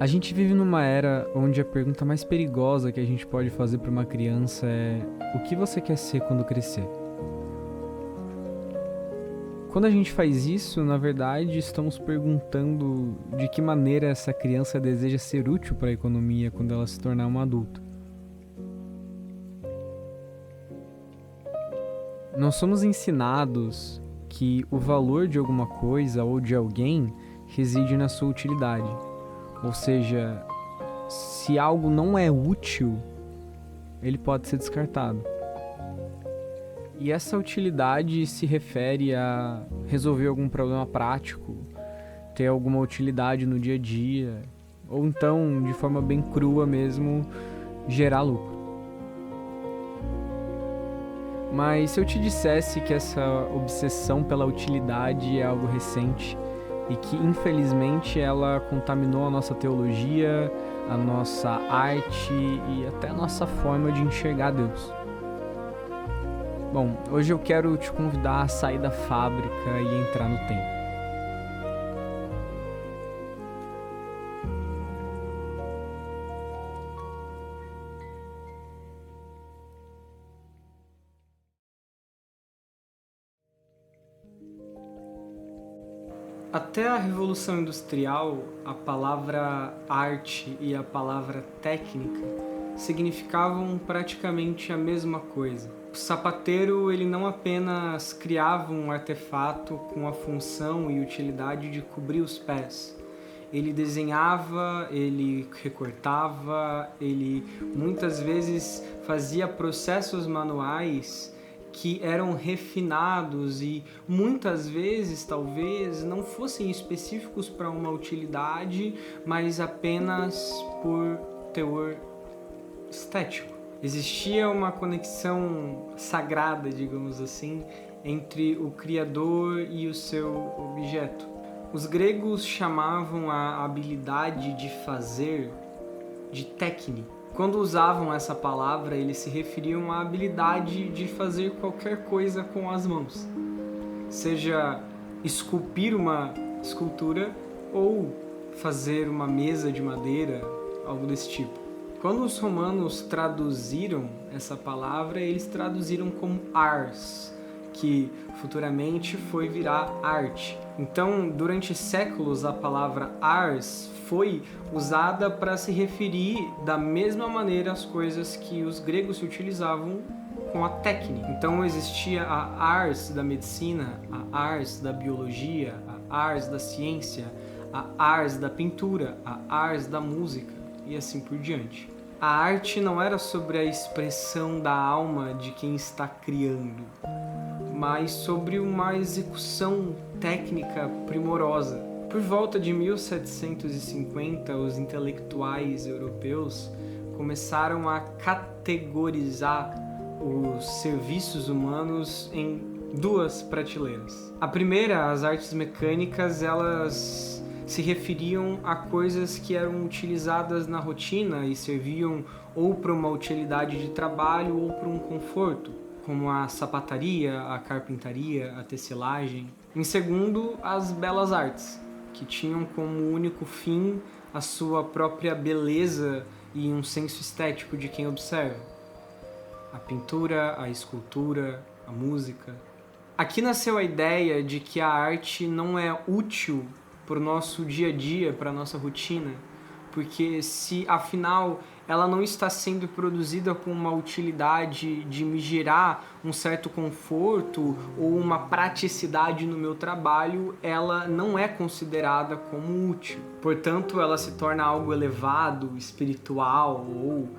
A gente vive numa era onde a pergunta mais perigosa que a gente pode fazer para uma criança é: o que você quer ser quando crescer? Quando a gente faz isso, na verdade, estamos perguntando de que maneira essa criança deseja ser útil para a economia quando ela se tornar uma adulta. Nós somos ensinados que o valor de alguma coisa ou de alguém reside na sua utilidade. Ou seja, se algo não é útil, ele pode ser descartado. E essa utilidade se refere a resolver algum problema prático, ter alguma utilidade no dia a dia, ou então, de forma bem crua mesmo, gerar lucro. Mas se eu te dissesse que essa obsessão pela utilidade é algo recente e que, infelizmente, ela contaminou a nossa teologia, a nossa arte e até a nossa forma de enxergar Deus. Bom, hoje eu quero te convidar a sair da fábrica e entrar no tempo. Até a Revolução Industrial, a palavra arte e a palavra técnica significavam praticamente a mesma coisa. O sapateiro, ele não apenas criava um artefato com a função e utilidade de cobrir os pés. Ele desenhava, ele recortava, ele muitas vezes fazia processos manuais que eram refinados e muitas vezes talvez não fossem específicos para uma utilidade, mas apenas por teor estético. Existia uma conexão sagrada, digamos assim, entre o criador e o seu objeto. Os gregos chamavam a habilidade de fazer de técnica. Quando usavam essa palavra, eles se referiam à habilidade de fazer qualquer coisa com as mãos, seja esculpir uma escultura ou fazer uma mesa de madeira, algo desse tipo. Quando os romanos traduziram essa palavra, eles traduziram como ars, que futuramente foi virar arte. Então, durante séculos, a palavra ars foi usada para se referir da mesma maneira às coisas que os gregos se utilizavam com a técnica. Então existia a ars da medicina, a ars da biologia, a ars da ciência, a ars da pintura, a ars da música e assim por diante. A arte não era sobre a expressão da alma de quem está criando, mas sobre uma execução técnica primorosa. Por volta de 1750, os intelectuais europeus começaram a categorizar os serviços humanos em duas prateleiras. A primeira, as artes mecânicas, elas se referiam a coisas que eram utilizadas na rotina e serviam ou para uma utilidade de trabalho ou para um conforto, como a sapataria, a carpintaria, a tecelagem. Em segundo, as belas artes, que tinham como único fim a sua própria beleza e um senso estético de quem observa. A pintura, a escultura, a música. Aqui nasceu a ideia de que a arte não é útil para o nosso dia a dia, para a nossa rotina, porque se afinal ela não está sendo produzida com uma utilidade de me gerar um certo conforto ou uma praticidade no meu trabalho, ela não é considerada como útil. Portanto, ela se torna algo elevado, espiritual, ou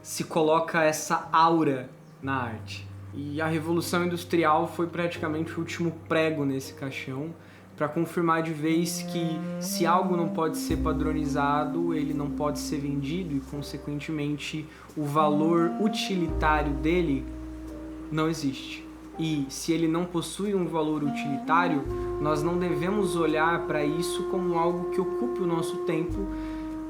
se coloca essa aura na arte. E a Revolução Industrial foi praticamente o último prego nesse caixão, para confirmar de vez que se algo não pode ser padronizado, ele não pode ser vendido e, consequentemente, o valor utilitário dele não existe. E se ele não possui um valor utilitário, nós não devemos olhar para isso como algo que ocupe o nosso tempo,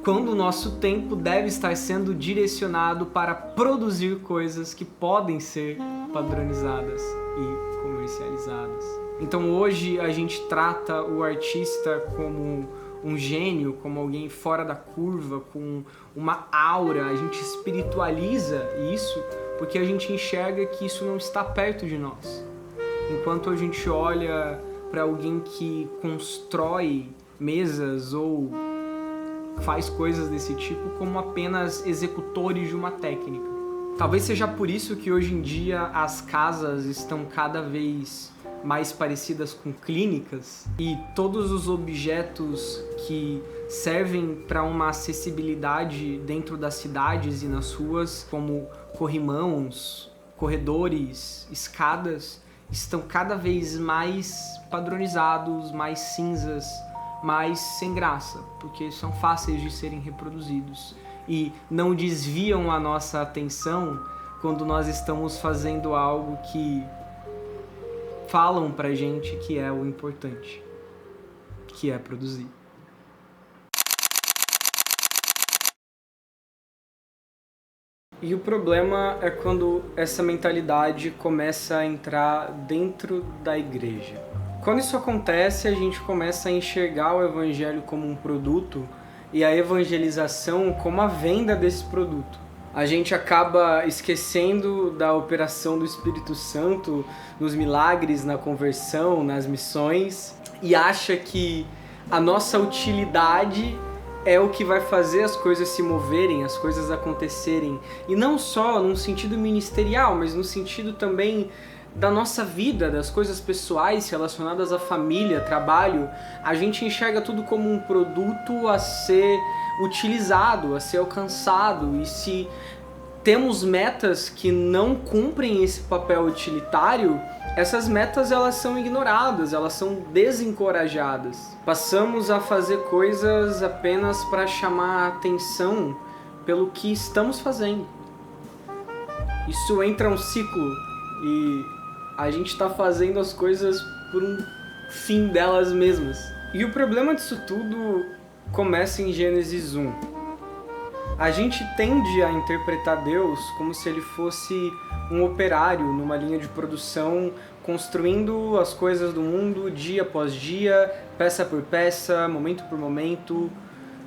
quando o nosso tempo deve estar sendo direcionado para produzir coisas que podem ser padronizadas e comercializadas. Então hoje a gente trata o artista como um gênio, como alguém fora da curva, com uma aura. A gente espiritualiza isso porque a gente enxerga que isso não está perto de nós. Enquanto a gente olha para alguém que constrói mesas ou faz coisas desse tipo como apenas executores de uma técnica. Talvez seja por isso que hoje em dia as casas estão cada vez mais parecidas com clínicas e todos os objetos que servem para uma acessibilidade dentro das cidades e nas ruas, como corrimãos, corredores, escadas, estão cada vez mais padronizados, mais cinzas, mais sem graça, porque são fáceis de serem reproduzidos e não desviam a nossa atenção quando nós estamos fazendo algo que falam pra gente que é o importante, que é produzir. E o problema é quando essa mentalidade começa a entrar dentro da igreja. Quando isso acontece, a gente começa a enxergar o evangelho como um produto e a evangelização como a venda desse produto. A gente acaba esquecendo da operação do Espírito Santo nos milagres, na conversão, nas missões e acha que a nossa utilidade é o que vai fazer as coisas se moverem, as coisas acontecerem. E não só num sentido ministerial, mas no sentido também da nossa vida, das coisas pessoais relacionadas à família, trabalho. A gente enxerga tudo como um produto a ser utilizado, a ser alcançado. E se temos metas que não cumprem esse papel utilitário, essas metas elas são ignoradas, elas são desencorajadas. Passamos a fazer coisas apenas para chamar a atenção pelo que estamos fazendo. Isso entra um ciclo e a gente está fazendo as coisas por um fim delas mesmas. E o problema disso tudo começa em Gênesis 1. A gente tende a interpretar Deus como se ele fosse um operário numa linha de produção, construindo as coisas do mundo dia após dia, peça por peça, momento por momento.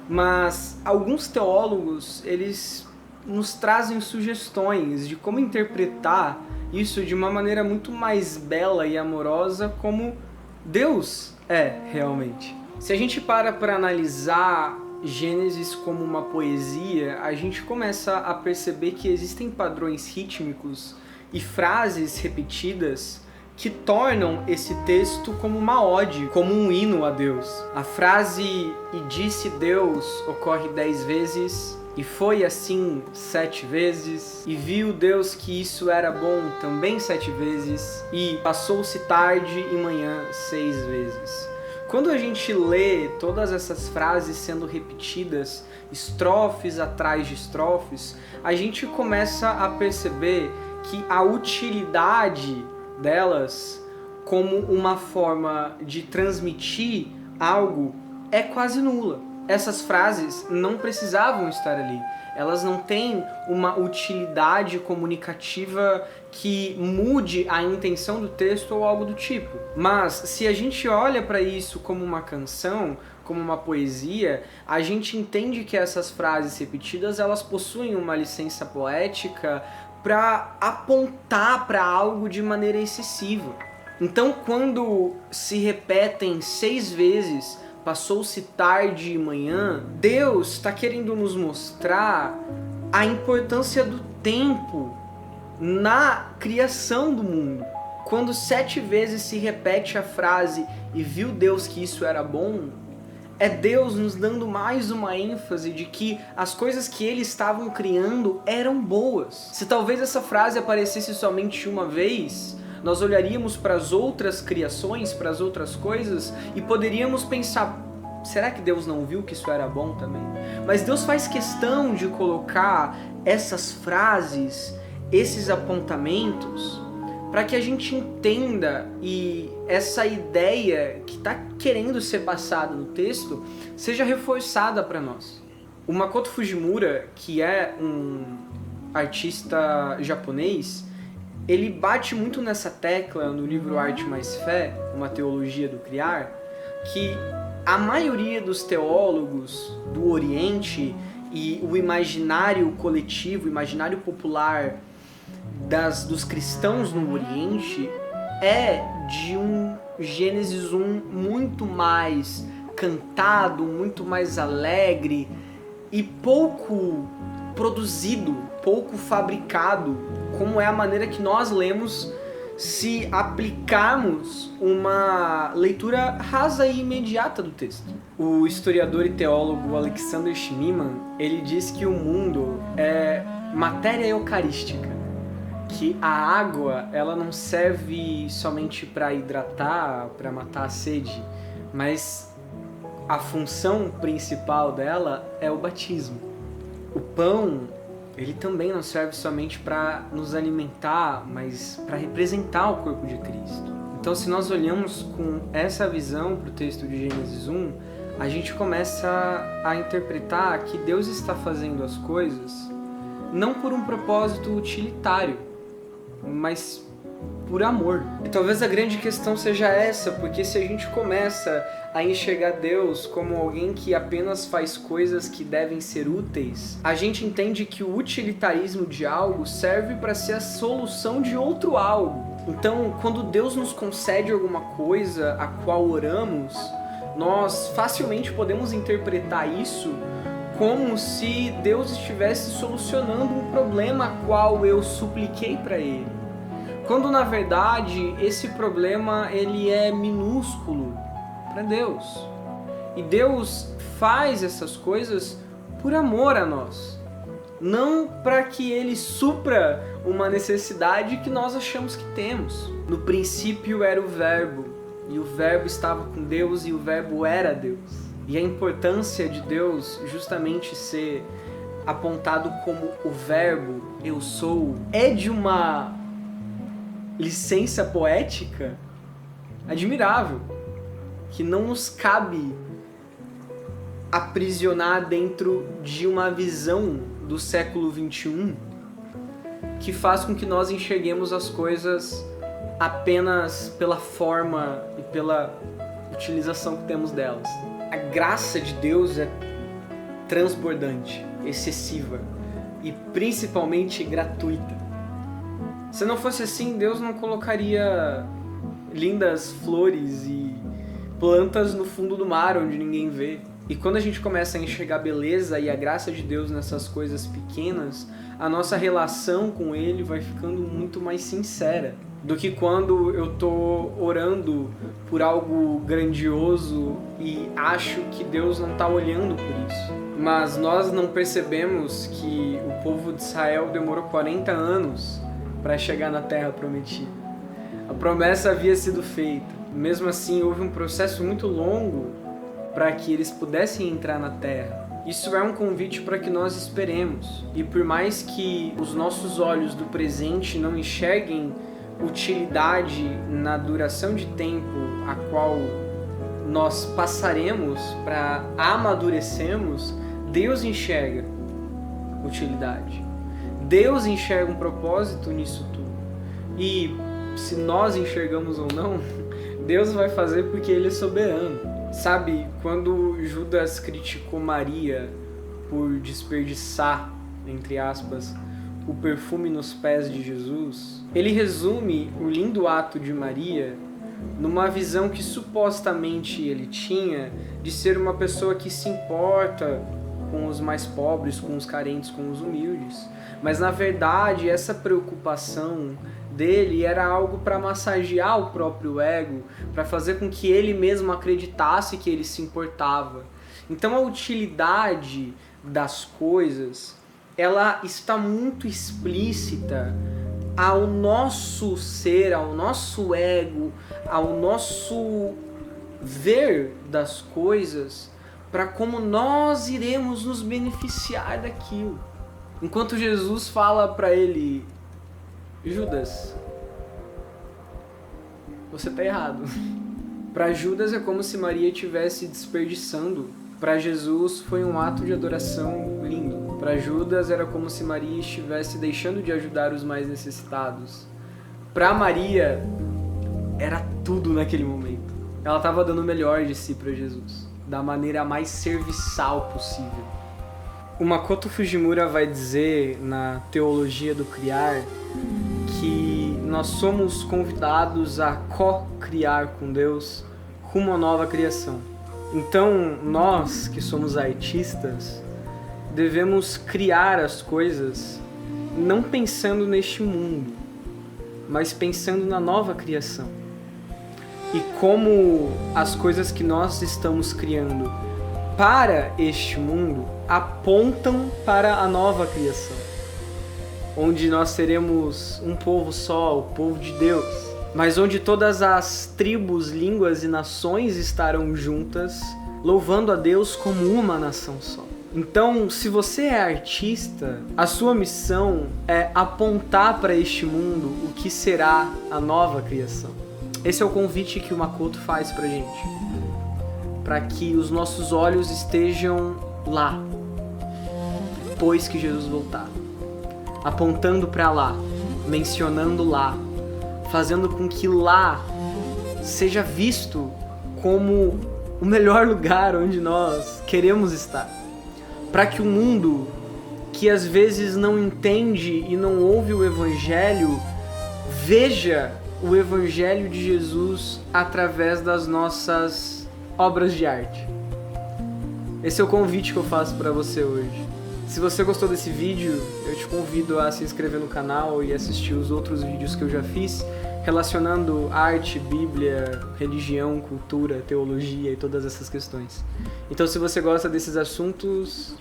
Mas alguns teólogos, eles nos trazem sugestões de como interpretar isso de uma maneira muito mais bela e amorosa, como Deus é realmente. Se a gente para analisar Gênesis como uma poesia, a gente começa a perceber que existem padrões rítmicos e frases repetidas que tornam esse texto como uma ode, como um hino a Deus. A frase "e disse Deus" ocorre 10 vezes, e foi assim 7 vezes, e viu Deus que isso era bom também 7 vezes, e passou-se tarde e manhã 6 vezes. Quando a gente lê todas essas frases sendo repetidas, estrofes atrás de estrofes, a gente começa a perceber que a utilidade delas como uma forma de transmitir algo é quase nula. Essas frases não precisavam estar ali. Elas não têm uma utilidade comunicativa que mude a intenção do texto ou algo do tipo. Mas se a gente olha para isso como uma canção, como uma poesia, a gente entende que essas frases repetidas, elas possuem uma licença poética para apontar para algo de maneira excessiva. Então, quando se repetem 6 vezes, passou-se tarde e manhã, Deus está querendo nos mostrar a importância do tempo na criação do mundo. Quando 7 vezes se repete a frase "e viu Deus que isso era bom", é Deus nos dando mais uma ênfase de que as coisas que Ele estavam criando eram boas. Se talvez essa frase aparecesse somente uma vez, nós olharíamos para as outras criações, para as outras coisas e poderíamos pensar: será que Deus não viu que isso era bom também? Mas Deus faz questão de colocar essas frases, esses apontamentos, para que a gente entenda e essa ideia que está querendo ser passada no texto seja reforçada para nós. O Makoto Fujimura, que é um artista japonês, ele bate muito nessa tecla no livro Arte Mais Fé, uma teologia do criar, que a maioria dos teólogos do Oriente e o imaginário coletivo, o imaginário popular dos cristãos no Oriente é de um Gênesis 1 muito mais cantado, muito mais alegre e pouco produzido, pouco fabricado, como é a maneira que nós lemos se aplicarmos uma leitura rasa e imediata do texto. O historiador e teólogo Alexander Schmemann, ele diz que o mundo é matéria eucarística, que a água ela não serve somente para hidratar, para matar a sede, mas a função principal dela é o batismo. O pão, ele também não serve somente para nos alimentar, mas para representar o corpo de Cristo. Então, se nós olhamos com essa visão para o texto de Gênesis 1, a gente começa a interpretar que Deus está fazendo as coisas não por um propósito utilitário, mas por amor. E talvez a grande questão seja essa, porque se a gente começa a enxergar Deus como alguém que apenas faz coisas que devem ser úteis, a gente entende que o utilitarismo de algo serve para ser a solução de outro algo. Então, quando Deus nos concede alguma coisa a qual oramos, nós facilmente podemos interpretar isso como se Deus estivesse solucionando um problema a qual eu supliquei para Ele. Quando na verdade esse problema ele é minúsculo para Deus. E Deus faz essas coisas por amor a nós, não para que Ele supra uma necessidade que nós achamos que temos. No princípio era o Verbo, e o Verbo estava com Deus e o Verbo era Deus. E a importância de Deus justamente ser apontado como o Verbo, eu sou, é de uma licença poética admirável, que não nos cabe aprisionar dentro de uma visão do século XXI que faz com que nós enxerguemos as coisas apenas pela forma e pela utilização que temos delas. A graça de Deus é transbordante, excessiva e principalmente gratuita. Se não fosse assim, Deus não colocaria lindas flores e plantas no fundo do mar onde ninguém vê. E quando a gente começa a enxergar a beleza e a graça de Deus nessas coisas pequenas, a nossa relação com Ele vai ficando muito mais sincera do que quando eu tô orando por algo grandioso e acho que Deus não tá olhando por isso. Mas nós não percebemos que o povo de Israel demorou 40 anos para chegar na Terra Prometida. A promessa havia sido feita. Mesmo assim, houve um processo muito longo para que eles pudessem entrar na Terra. Isso é um convite para que nós esperemos. E por mais que os nossos olhos do presente não enxerguem utilidade na duração de tempo a qual nós passaremos para amadurecermos, Deus enxerga utilidade. Deus enxerga um propósito nisso tudo. E se nós enxergamos ou não, Deus vai fazer porque Ele é soberano. Sabe, quando Judas criticou Maria por desperdiçar, entre aspas, o perfume nos pés de Jesus, ele resume o lindo ato de Maria numa visão que supostamente ele tinha de ser uma pessoa que se importa com os mais pobres, com os carentes, com os humildes. Mas na verdade essa preocupação dele era algo para massagear o próprio ego, para fazer com que ele mesmo acreditasse que ele se importava. Então a utilidade das coisas, ela está muito explícita ao nosso ser, ao nosso ego, ao nosso ver das coisas, para como nós iremos nos beneficiar daquilo. Enquanto Jesus fala para ele: Judas, você está errado. Para Judas é como se Maria estivesse desperdiçando. Para Jesus foi um ato de adoração lindo. Para Judas era como se Maria estivesse deixando de ajudar os mais necessitados. Para Maria era tudo naquele momento. ela estava dando o melhor de si para Jesus, da maneira mais serviçal possível. O Makoto Fujimura vai dizer na Teologia do Criar que nós somos convidados a co-criar com Deus rumo à nova criação. Então, nós que somos artistas, devemos criar as coisas não pensando neste mundo, mas pensando na nova criação. E como as coisas que nós estamos criando para este mundo apontam para a nova criação, onde nós seremos um povo só, o povo de Deus, mas onde todas as tribos, línguas e nações estarão juntas, louvando a Deus como uma nação só. Então, se você é artista, a sua missão é apontar para este mundo o que será a nova criação. Esse é o convite que o Makoto faz pra gente, para que os nossos olhos estejam lá, depois que Jesus voltar, apontando para lá, mencionando lá, fazendo com que lá seja visto como o melhor lugar onde nós queremos estar. Para que o mundo, que às vezes não entende e não ouve o Evangelho, veja o Evangelho de Jesus através das nossas obras de arte. Esse é o convite que eu faço para você hoje. Se você gostou desse vídeo, eu te convido a se inscrever no canal e assistir os outros vídeos que eu já fiz relacionando arte, Bíblia, religião, cultura, teologia e todas essas questões. Então, se você gosta desses assuntos,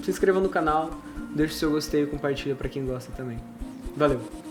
se inscreva no canal, deixe seu gostei e compartilha para quem gosta também. Valeu!